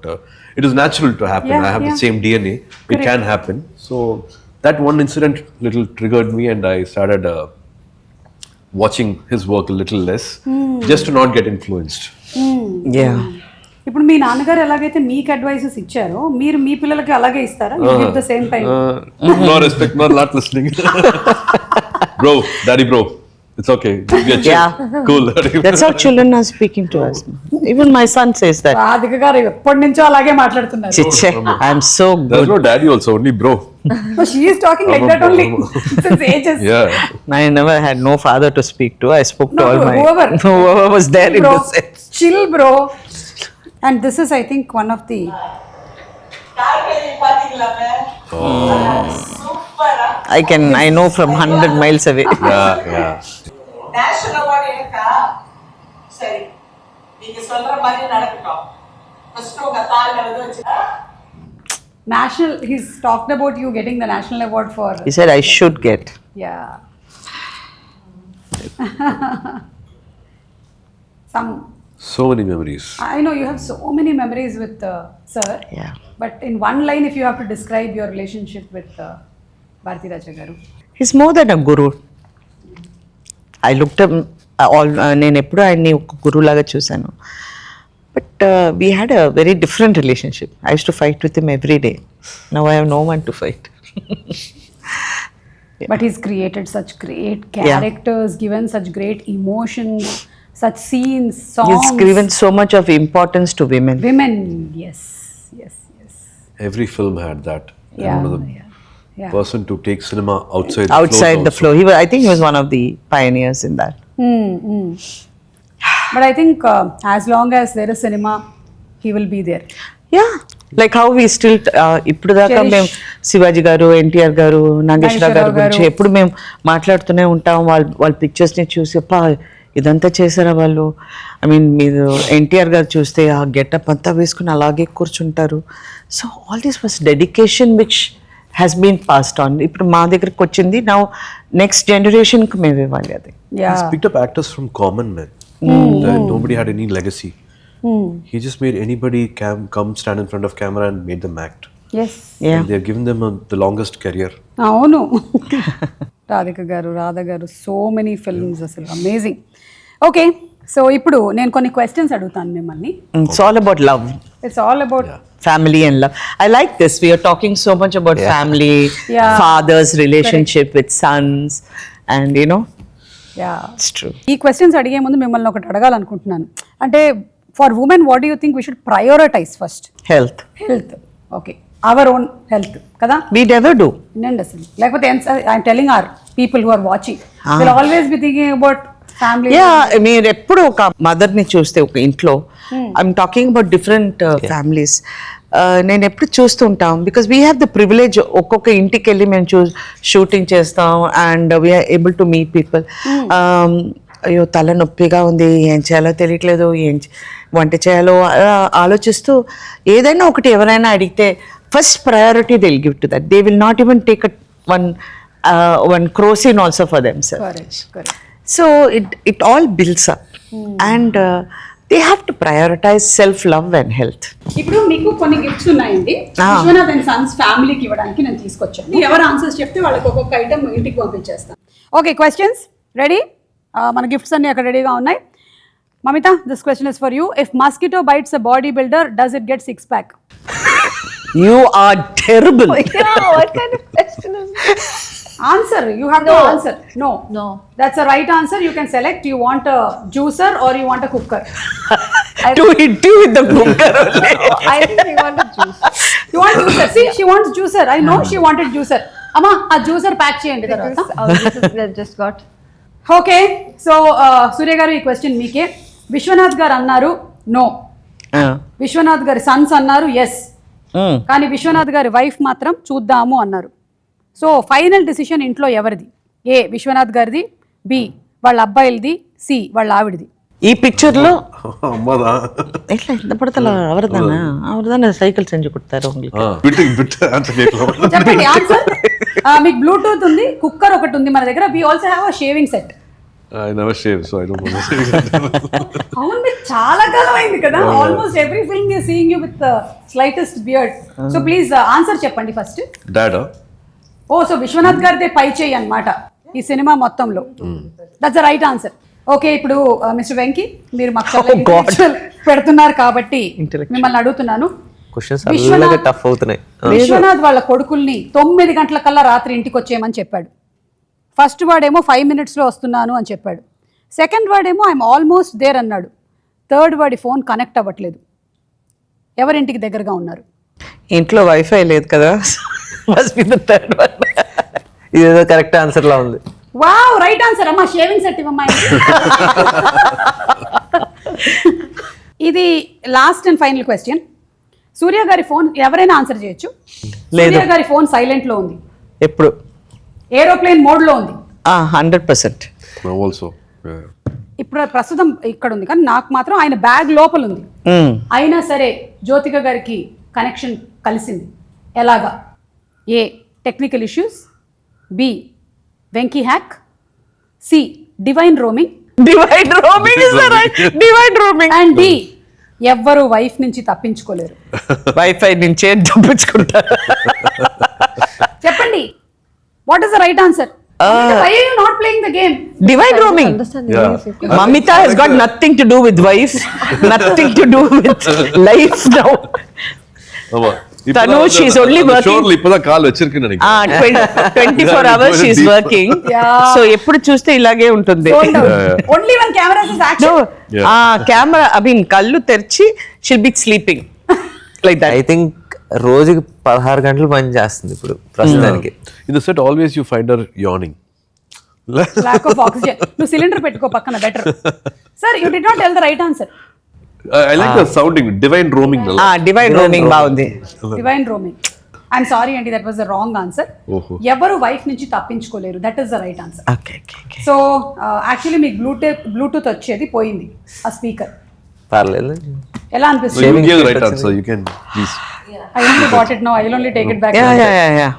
Speaker 4: It is natural to happen.
Speaker 2: Yeah,
Speaker 4: I have the
Speaker 2: yeah.
Speaker 4: same DNA. It can happen. So that one incident little triggered me, and I started watching his work a little less, just to not get influenced.
Speaker 3: Yeah.
Speaker 2: ఇప్పుడు మీ నాన్నగారు ఎలాగైతే మీకు advices ఇచ్చారో మీరు మీ పిల్లలకి అలాగే ఇస్తారా? The same time.
Speaker 4: No respect, not listening. Daddy bro. It's okay. We are chill.
Speaker 3: Yeah.
Speaker 4: Cool.
Speaker 3: That's how children are speaking to us. Even my son says that.
Speaker 2: Radhika గారు ఎప్పటి నుంచో అలాగే మాట్లాడుతున్నారు.
Speaker 3: Chiche, I'm so
Speaker 4: There's
Speaker 3: good.
Speaker 4: no daddy also, only bro.
Speaker 2: She is talking like that only since ages.
Speaker 4: Yeah.
Speaker 3: I never had no father to speak to. I spoke to
Speaker 2: No,
Speaker 3: all
Speaker 2: to
Speaker 3: my
Speaker 2: whoever
Speaker 3: was there in
Speaker 2: bro,
Speaker 3: the set.
Speaker 2: chill bro. And this is, I think, one of the
Speaker 3: I know from 100 miles away.
Speaker 4: Yeah.
Speaker 7: National award எனக்கா சரி நீங்க சொல்ற மாதிரி நடக்கட்டும் first உங்க கால்ல வந்து வச்சு
Speaker 2: national. He's talked about you getting the national award for.
Speaker 3: He said I should get.
Speaker 2: Yeah. Some.
Speaker 4: So many memories.
Speaker 2: I know you have so many memories with sir.
Speaker 3: Yeah.
Speaker 2: But in one line, if you have to describe your relationship with Bharati Raja Garu.
Speaker 3: He's more than a guru. I looked up నేను ఎప్పుడు ఆయన్ని ఒక గురువు లాగా చూశాను. But we had a very different relationship. I use to fight with him every day. Now I have no one to fight.
Speaker 2: But he's created such great characters, given such great emotions, such scenes, songs.
Speaker 3: He's given so much of importance to women.
Speaker 2: Women, yes.
Speaker 4: Every film had that.
Speaker 2: Yeah,
Speaker 4: And one of the
Speaker 2: yeah.
Speaker 4: person to take cinema outside
Speaker 3: outside the flow. I think he was one of the pioneers in that.
Speaker 2: But I think as long as there is cinema, he will be there.
Speaker 3: Yeah, like how we still ఇప్పుడు దాకా మేము శివాజీ గారు, ఎన్టీఆర్ గారు, నాగేశ్వరరావు గారి గురించి ఎప్పుడు మేము మాట్లాడుతూనే ఉంటాం. వాళ్ళ పిక్చర్స్ని చూసి అప్పా ఇదంతా చేశారా వాళ్ళు. ఐ మీన్ మీరు ఎన్టీఆర్ గారు చూస్తే ఆ గెటప్ అంతా వేసుకుని అలాగే కూర్చుంటారు. So all this was dedication which has been passed on. ఇప్పుడు మా దగ్గరికి వచ్చింది, నౌ నెక్స్ట్ జనరేషన్కి మేము ఇవ్వాలి అది.
Speaker 4: He's picked up actors from common men. Nobody had any legacy. He just made anybody come stand in front of camera and made them act.
Speaker 2: Yes.
Speaker 3: Yeah.
Speaker 4: And they've given them the longest career.
Speaker 2: అవును. రాధిక గారు, రాధ గారు, so many films, అసలు amazing. Okay, so ఇప్పుడు నేను కొన్ని questions అడుగుతాను మిమ్మల్ని.
Speaker 3: It's all about love.
Speaker 2: It's all about
Speaker 3: Family and love. I like this. We are talking so much about family, fathers' relationship with sons, and you know, it's true.
Speaker 2: ఈ questions అడిగే ముందు మిమ్మల్ని ఒకటి అడగాలనుకుంటున్నాను. అంటే for women what do you think we should prioritize first?
Speaker 3: Health.
Speaker 2: Okay, our own health కదా.
Speaker 3: We never do.
Speaker 2: వినండి అసలు, లేకపోతే I'm telling our people who are watching will always be thinking about family.
Speaker 3: మీరు ఎప్పుడు ఒక మదర్ని చూస్తే ఒక ఇంట్లో, I'm talking about different families, నేను ఎప్పుడు చూస్తూ ఉంటాం. Because we have the privilege, ఒక్కొక్క ఇంటికి వెళ్ళి మేము షూటింగ్ చేస్తాం and we're able to meet people. అయ్యో తల నొప్పిగా ఉంది, ఏం చేయాలో తెలియట్లేదు, ఏం వంట చేయాలో ఆలోచిస్తూ ఏదైనా ఒకటి ఎవరైనా అడిగితే first priority they will give to that. They will not even take one crocin also for themselves.
Speaker 2: Correct.
Speaker 3: So it all builds up and they have to prioritize self-love and health.
Speaker 2: ఇప్పుడు మీకు కొన్ని gifts ఉన్నాయండి, Vishwanath and Sons ఫ్యామిలీకి ఇవ్వడానికి నేను తీసుకొచ్చాను. ఎవరు answers చెప్తే వాళ్ళకి ఒక్కొక్క ఐటమ్ ఇంటికి పంపించేస్తాను. Okay, questions ready? మన గిఫ్ట్స్ అన్ని అక్కడ రెడీగా ఉన్నాయి. Mamitha, this question is for you. If mosquito bites a body builder, does it get 6-pack?
Speaker 3: You are terrible.
Speaker 6: Yeah, what kind of question is this?
Speaker 2: Answer, you have to answer. No, that's the right answer. You can select, you want a juicer or you want a cooker.
Speaker 3: Do it with the cooker only.
Speaker 6: I think we want a juice.
Speaker 2: You want juicer? See, she wants juicer. I know she wanted juicer. Amma, a juicer pack cheyandi tarvata.
Speaker 6: This is that just got.
Speaker 2: Okay, so Surya garu, ee question meeke. Vishwanath garu annaru no. Vishwanath garu sons annaru yes. కానీ విశ్వనాథ్ గారి wife మాత్రం చూద్దాము అన్నారు. So final decision ఇంట్లో ఎవరిది? ఏ విశ్వనాథ్ గారిది, B వాళ్ళ అబ్బాయిలది, C వాళ్ళ ఆవిడది.
Speaker 3: ఈ పిక్చర్ లో
Speaker 4: అమ్మదా
Speaker 3: ఎట్లా ఎంత పడతల అవరదాన సైకిల్ సెంజు కొడతారు.
Speaker 2: చెప్పండి ఆన్సర్. మీకు బ్లూటూత్ ఉంది, కుక్కర్ ఒకటి ఉంది మన దగ్గర. We also have a shaving set.
Speaker 4: I never shave, so I don't know.
Speaker 2: అవును, మీకు చాలా కాలం అయింది కదా. Almost every film we are seeing you with slightest beard. So please answer చెప్పండి ఫస్ట్.
Speaker 4: Dad?
Speaker 2: ఓ, సో విశ్వనాథ్ గారిదే పై చేయి అన్నమాట ఈ సినిమా మొత్తంలో. That's the right answer. Okay, ఇప్పుడు మిస్టర్ వెంకీ, మీరు మాకు పెడుతున్నారు కాబట్టి మిమ్మల్ని అడుగుతున్నాను.
Speaker 5: టఫ్ అవుతున్నాయి.
Speaker 2: విశ్వనాథ్ వాళ్ళ కొడుకుల్ని 9 గంటలకల్లా రాత్రి ఇంటికి వచ్చేయమని చెప్పాడు. ఫస్ట్ వాడేమో 5 minutesలో వస్తున్నాను అని చెప్పాడు. సెకండ్ వాడేమో ఐఎమ్ ఆల్మోస్ట్ దేర్ అన్నాడు. థర్డ్ వాడి ఫోన్ కనెక్ట్ అవ్వట్లేదు. ఎవరింటికి దగ్గరగా ఉన్నారు?
Speaker 3: ఇంట్లో వైఫై లేదు కదా.
Speaker 5: ఇదేదో కరెక్ట్ ఆన్సర్ లా ఉంది.
Speaker 2: Wow, right answer. అమ్మా షేవింగ్ సెట్ ఇవ్వమ్మా. ఇది లాస్ట్ అండ్ ఫైనల్ క్వశ్చన్. సూర్య గారి ఫోన్ ఎవరైనా ఆన్సర్ చేయొచ్చు. సూర్య గారి ఫోన్ సైలెంట్ లో ఉంది.
Speaker 3: ఎప్పుడు?
Speaker 2: ఏరోప్లేన్ మోడ్ లో ఉంది.
Speaker 3: 100%.
Speaker 4: Also,
Speaker 2: ఇప్పుడు ప్రస్తుతం ఇక్కడ ఉంది, కానీ నాకు మాత్రం ఆయన బ్యాగ్ లోపల ఉంది. అయినా సరే జ్యోతిక గారికి కనెక్షన్ కలిసింది. ఎలాగా? A technical issues, B Venky hack, C divine roaming and D ఎవ్వరు వైఫ్ నుంచి తప్పించుకోలేరు.
Speaker 3: వైఫై నుంచే తప్పించుకుంటారు.
Speaker 2: చెప్పండి, what is the right answer? Why are you not playing the game?
Speaker 3: Divine roaming. Mamitha has got nothing to do with wife, nothing to do with life now. Tanu, she's only working.
Speaker 4: Surely ipada call vechirukinu nenikken.
Speaker 3: 24 hours she's working. So eppudu chuste ilage untundi.
Speaker 2: Only when camera is action.
Speaker 3: No, camera, I mean kallu terchi she'll be sleeping like that.
Speaker 5: I think రోజుకి 16 గంటలు పని చేస్తుంది ఇప్పుడు ప్రస్తుతానికి.
Speaker 4: In the set, always you find her yawning.
Speaker 2: Lack of oxygen. నువ్వు cylinder పెట్టుకో పక్కన, better. Sir you did not tell the right answer.
Speaker 4: I like the sounding, divine roaming.
Speaker 3: Divine roaming బాగుంది.
Speaker 2: Divine roaming. ఐఎమ్ సారీ అండి, that was the wrong answer. ఎవరు wife నుంచి తప్పించుకోలేరు, that is the right answer. So actually మీకు Bluetooth వచ్చేది పోయింది ఆ speaker.
Speaker 5: పర్లేదు.
Speaker 2: ఎలా
Speaker 4: So
Speaker 2: అనిపిస్తుంది?
Speaker 4: you give the right answer. You can please.
Speaker 2: I only bought it now. I will only take it back.
Speaker 3: Yeah.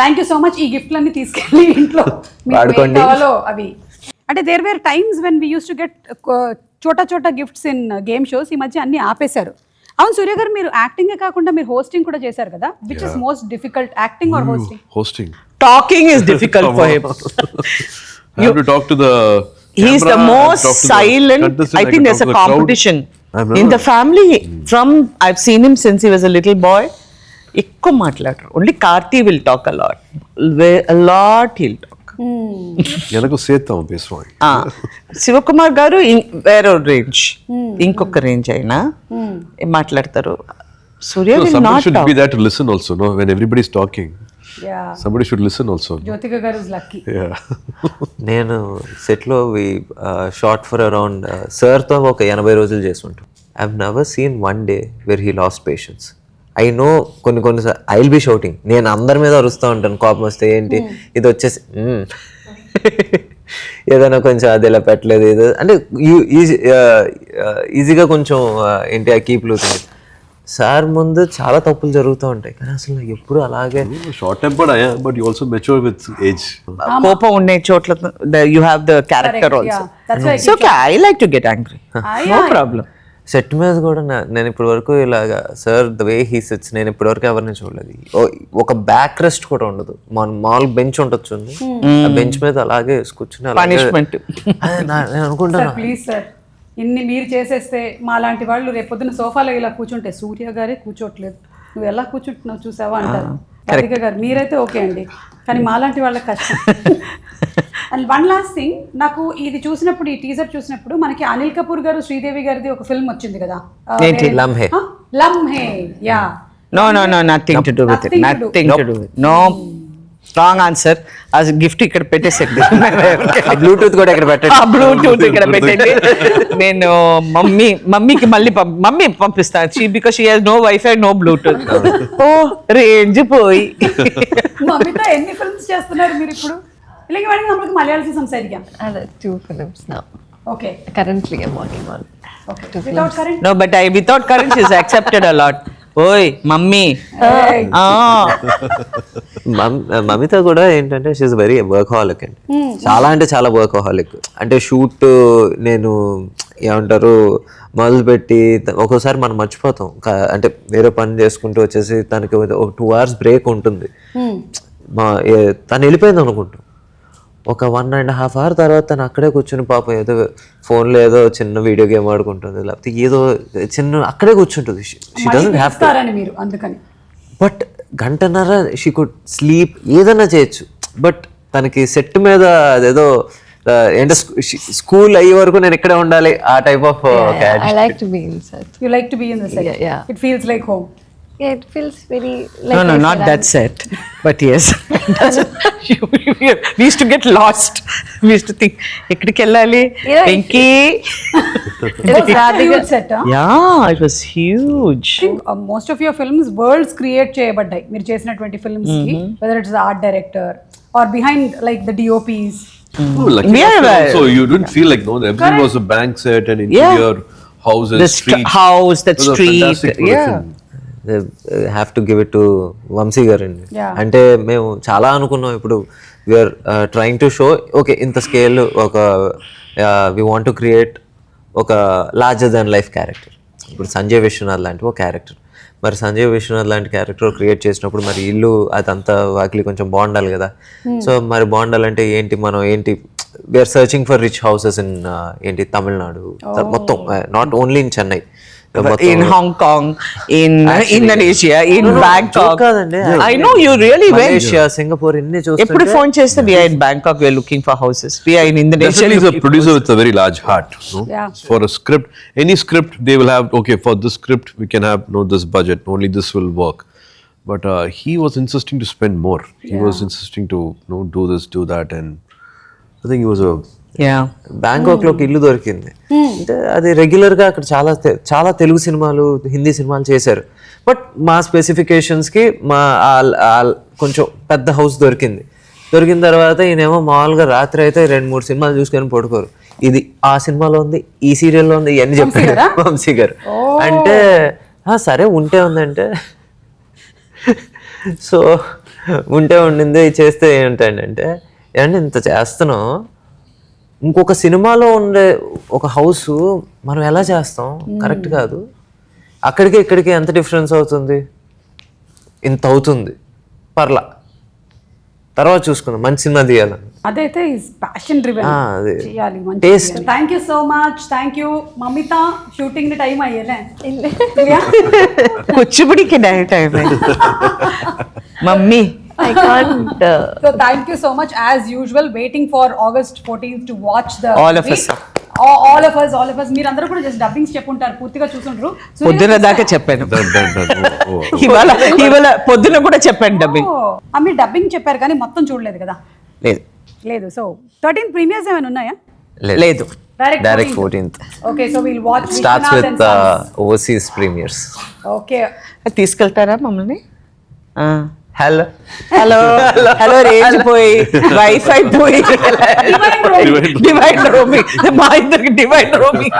Speaker 2: Thank you so much. ఈ గిఫ్ట్లన్నీ తీసుకెళ్ళి ఇంట్లో మీకు ఏం కావాలో అవి. అంటే there were times when we use to get చోటా గిఫ్ట్స్ ఇన్ గేమ్ షోస్. ఈ మధ్య అన్ని ఆపేశారు. అవును సూర్య గారు, మీరు యాక్టింగే కాకుండా మీరు హోస్టింగ్ కూడా చేశారు కదా. Which is most difficult, acting are hosting?
Speaker 4: Hosting.
Speaker 3: Talking is difficult for him.
Speaker 4: I have to talk to the
Speaker 3: He's the
Speaker 4: camera,
Speaker 3: most
Speaker 4: talk to the
Speaker 3: silent.
Speaker 4: contestant,
Speaker 3: I think
Speaker 4: can
Speaker 3: there's
Speaker 4: talk
Speaker 3: a
Speaker 4: to the crowd.
Speaker 3: competition
Speaker 4: I'm
Speaker 3: in
Speaker 4: not-
Speaker 3: the family. I've seen him since he was a little boy. ఎక్కువ మాట్లాడరు. Only Karthi will talk a lot. A lot he'll talk.
Speaker 4: எனக்கு సేద్దాం పేసువాయి.
Speaker 3: శివకుమార్ గారు వేరే range, ఇంకొక range అయినా మాట్లాడతారు. సూర్య will
Speaker 4: Somebody
Speaker 3: not
Speaker 4: should
Speaker 3: talk.
Speaker 4: be there to listen also, no? When everybody is talking,
Speaker 2: yeah,
Speaker 4: somebody should listen also.
Speaker 2: Jyothika గారు is lucky.
Speaker 4: Yeah.
Speaker 5: నేను సెట్లో షార్ట్ ఫర్ అరౌండ్ సార్తో ఒక 80 రోజులు చేస్తుంటాం. I have never seen one day where he lost patience. I know కొన్ని I will be shouting. నేను అందరి మీద అరుస్తూ ఉంటాను కోపం వస్తే. ఏంటి ఇది వచ్చేసి ఏదైనా కొంచెం అది ఇలా పెట్టలేదు, ఏదో అంటే ఈజీగా కొంచెం ఏంటి ఆ కీప్ లూజింగ్. సార్ ముందు చాలా తప్పులు జరుగుతూ ఉంటాయి, కానీ అసలు ఎప్పుడు అలాగే.
Speaker 4: Short tempered I am, but you also mature with age.
Speaker 3: కోపం ఉండే చోట్ల you have the character
Speaker 2: Correct,
Speaker 3: also.
Speaker 2: yeah. That's why I
Speaker 3: It's okay. I like to get angry. No problem.
Speaker 5: Set మీద కూడా నేను ఇప్పటి వరకు ఇలాగా sir the way he sits నేను ఇప్పటి వరకు ఎవరిని చూడలేదు. ఒక బ్యాక్ రెస్ట్ కూడా ఉండదు. మన మామూలు బెంచ్ ఉండొచ్చు, ఆ బెంచ్ మీద అలాగే కూర్చుని
Speaker 3: Punishment.
Speaker 5: నేను అనుకుంటాను
Speaker 2: ప్లీజ్ సార్, ఇన్ని మీరు చేసేస్తే మా లాంటి వాళ్ళు రేపొద్దున సోఫాలో ఇలా కూర్చుంటే సూర్య గారే కూర్చోట్లేదు, నువ్వు ఎలా కూర్చుంటున్నావు చూసావా అంటారు. రాధిక గారు మీరైతే ఓకే అండి, కానీ మాలాంటి వాళ్ళకి కష్టం. అండ్ వన్ లాస్ట్ థింగ్, నాకు ఇది చూసినప్పుడు, ఈ టీజర్ చూసినప్పుడు మనకి అనిల్ కపూర్ గారు శ్రీదేవి గారిది ఒక ఫిల్మ్ వచ్చింది కదా,
Speaker 5: Lamhe.
Speaker 2: Lamhe. Yeah,
Speaker 3: No, nothing to do with it. Nothing to do with it. No, wrong answer. As gift ఇక్కడ పెట్టేసేది.
Speaker 5: బ్లూటూత్ కూడా ఇక్కడ పెట్టండి.
Speaker 3: బ్లూటూత్ ఇక్కడ పెట్టండి. నేను మమ్మీకి మళ్ళీ మమ్మీ పంపిస్తాను, because she has no wifi, no bluetooth. Oh range పోయి.
Speaker 2: మమిత ఎన్ని ఫిల్మ్స్ చేస్తున్నారు మీరు ఇప్పుడు? ఇలాగే వాడికి നമ്മൾക്ക് മലയാളത്തിൽ സംസാരിക്കാം.
Speaker 6: Other 2 films now.
Speaker 2: Okay.
Speaker 6: Currently I'm working on.
Speaker 2: Okay. Without current?
Speaker 3: No, but without current she's accepted a lot. ఓయ్ మమ్మీ.
Speaker 5: మమిత కూడా ఏంటంటే షీఈస్ వెరీ వర్కహాలిక్ అండి. చాలా అంటే చాలా వర్కహాలిక్. అంటే షూట్ నేను ఏమంటారు మొదలుపెట్టి ఒక్కోసారి మనం మర్చిపోతాం. అంటే వేరే పని చేసుకుంటూ వచ్చేసి తనకి ఒక 2 hours బ్రేక్ ఉంటుంది. తను వెళ్ళిపోయింది అనుకుంటాం. ఒక 1.5 hour తర్వాత తను అక్కడే కూర్చుని పాపం ఏదో ఫోన్లో ఏదో చిన్న వీడియో గేమ్ ఆడుకుంటుంది, లేకపోతే ఏదో చిన్న అక్కడే కూర్చుంటుంది. She doesn't have to.
Speaker 2: మీరు అందుకని
Speaker 5: బట్ గంటన్నర షీ కుడ్ స్లీప్, ఏదైనా చేయొచ్చు. బట్ తనకి సెట్ మీద అదేదో ఏంటో స్కూల్ అయ్యే వరకు నేను ఇక్కడే ఉండాలి ఆ type of.
Speaker 6: I like to be in set.
Speaker 2: you like to be in the set.
Speaker 6: Yeah.
Speaker 2: It feels like home.
Speaker 6: Yeah, it feels very like.
Speaker 3: No, not that set. But yes. We used to get lost. We used to think, ekkadiki ellali? Venky.
Speaker 2: It was a huge set.
Speaker 3: Yeah, it was huge.
Speaker 2: I think most of your films worlds create చేయబడ్డాయి మీరు చేసినటువంటి films కి, whether it's the art director or behind like the DOPs.
Speaker 4: Like so you didn't feel like everything was a bank set and interior houses,
Speaker 3: The
Speaker 4: streets.
Speaker 3: house, that
Speaker 4: It was a
Speaker 3: street.
Speaker 4: fantastic production.
Speaker 5: Have to give it to Vamshi గారు అండి. అంటే మేము చాలా అనుకున్నాం. ఇప్పుడు we're trying to show okay ఇంత scale, ఒక we want to create ఒక లార్జర్ దాన్ లైఫ్ క్యారెక్టర్. ఇప్పుడు సంజయ్ విశ్వనాథ్ లాంటి ఒక క్యారెక్టర్, మరి సంజయ్ విశ్వనాథ్ లాంటి క్యారెక్టర్ క్రియేట్ చేసినప్పుడు మరి ఇల్లు అదంతా వాకిలి కొంచెం బాగుండాలి కదా. సో మరి బాగుండాలంటే ఏంటి, మనం ఏంటి we're searching for rich houses in ఏంటి తమిళనాడు మొత్తం, not only in Chennai.
Speaker 3: in Hong Kong, in Indonesia, in Bangkok.
Speaker 5: కాదండి.
Speaker 3: I know you really went.
Speaker 5: Malaysia, Singapore ఇన్ని
Speaker 3: ఎప్పుడు
Speaker 5: చూస్తుంటే
Speaker 3: ఫోన్ చేస్తే we are in Bangkok, we are looking for houses. We are in Indonesia.
Speaker 4: Definitely is a
Speaker 3: looking
Speaker 4: producer
Speaker 3: for
Speaker 4: with a very large heart. No?
Speaker 2: Yeah.
Speaker 4: For a script, any script they will have. Okay, for this script we can have this budget. Only this will work. But he was insisting to spend more. He was insisting to do this, do that, and I think he was a.
Speaker 3: Yeah.
Speaker 5: Bangkok లో ఒక ఇల్లు దొరికింది. అంటే అది regular గా అక్కడ చాలా తెలుగు సినిమాలు, హిందీ సినిమాలు చేశారు. బట్ మా స్పెసిఫికేషన్స్ కి కొంచెం పెద్ద హౌస్ దొరికింది. దొరికిన తర్వాత ఈయనేమో మామూలుగా రాత్రి అయితే 2-3 సినిమాలు చూసుకొని పడుకోరు. ఇది ఆ సినిమాలో ఉంది, ఈ సీరియల్లో ఉంది, ఇవన్నీ చెప్పారు వంశీ గారు. అంటే సరే ఉంటే ఉందంటే సో ఉంటే ఉండింది చేస్తే ఏంటంటే ఏమంటే ఇంత చేస్తున్నాం, ఇంకొక సినిమాలో ఉండే ఒక హౌస్ మనం ఎలా చేస్తాం, కరెక్ట్ కాదు. అక్కడికి ఇక్కడికి ఎంత డిఫరెన్స్ అవుతుంది, ఇంత అవుతుంది, పర్లా తర్వాత చూసుకుందాం, మంచి సినిమా తీయాలని.
Speaker 2: అదైతే ఈజ్ ప్యాషన్ డ్రివెన్
Speaker 5: అదే
Speaker 2: చేయాలి మంచి.
Speaker 5: Taste.
Speaker 2: Thank you so much. Thank you Mamitha. Shooting the time అయ్యేలే
Speaker 3: కూచిపూడికి డైరెక్ట్ అయిపోయింది mummy.
Speaker 6: I can't.
Speaker 2: So thank you so much as usual. Waiting for August 14th to watch the
Speaker 3: All of
Speaker 2: movie.
Speaker 3: us.
Speaker 2: All of us. మీరందరూ కూడా just dubbings చెప్పుంటారు, పూర్తిగా చూసుంటారు.
Speaker 3: పొద్దున దాకా చెప్పాను.
Speaker 4: Oh.
Speaker 3: ఇవాళ పొద్దున కూడా చెప్పాను డబ్బింగ్.
Speaker 2: మీరు డబ్బింగ్ చెప్పారు కానీ మొత్తం చూడలేదు కదా? లేదు. సో 13 ప్రీమియర్స్ ఏమైనా ఉన్నాయా?
Speaker 3: లేదు.
Speaker 5: Direct 14th.
Speaker 2: Okay, so we'll watch
Speaker 5: Starts
Speaker 2: Vishwanath
Speaker 5: with
Speaker 2: Sons.
Speaker 5: overseas premieres.
Speaker 2: Okay.
Speaker 3: తీసుకెళ్తారా మమ్మల్ని?
Speaker 5: హలో
Speaker 3: రేంజ్ పోయి, వైఫై పోయి, డివైడ్ రోమింగ్, మా ఇద్దరికి డివైడ్ రోమింగ్.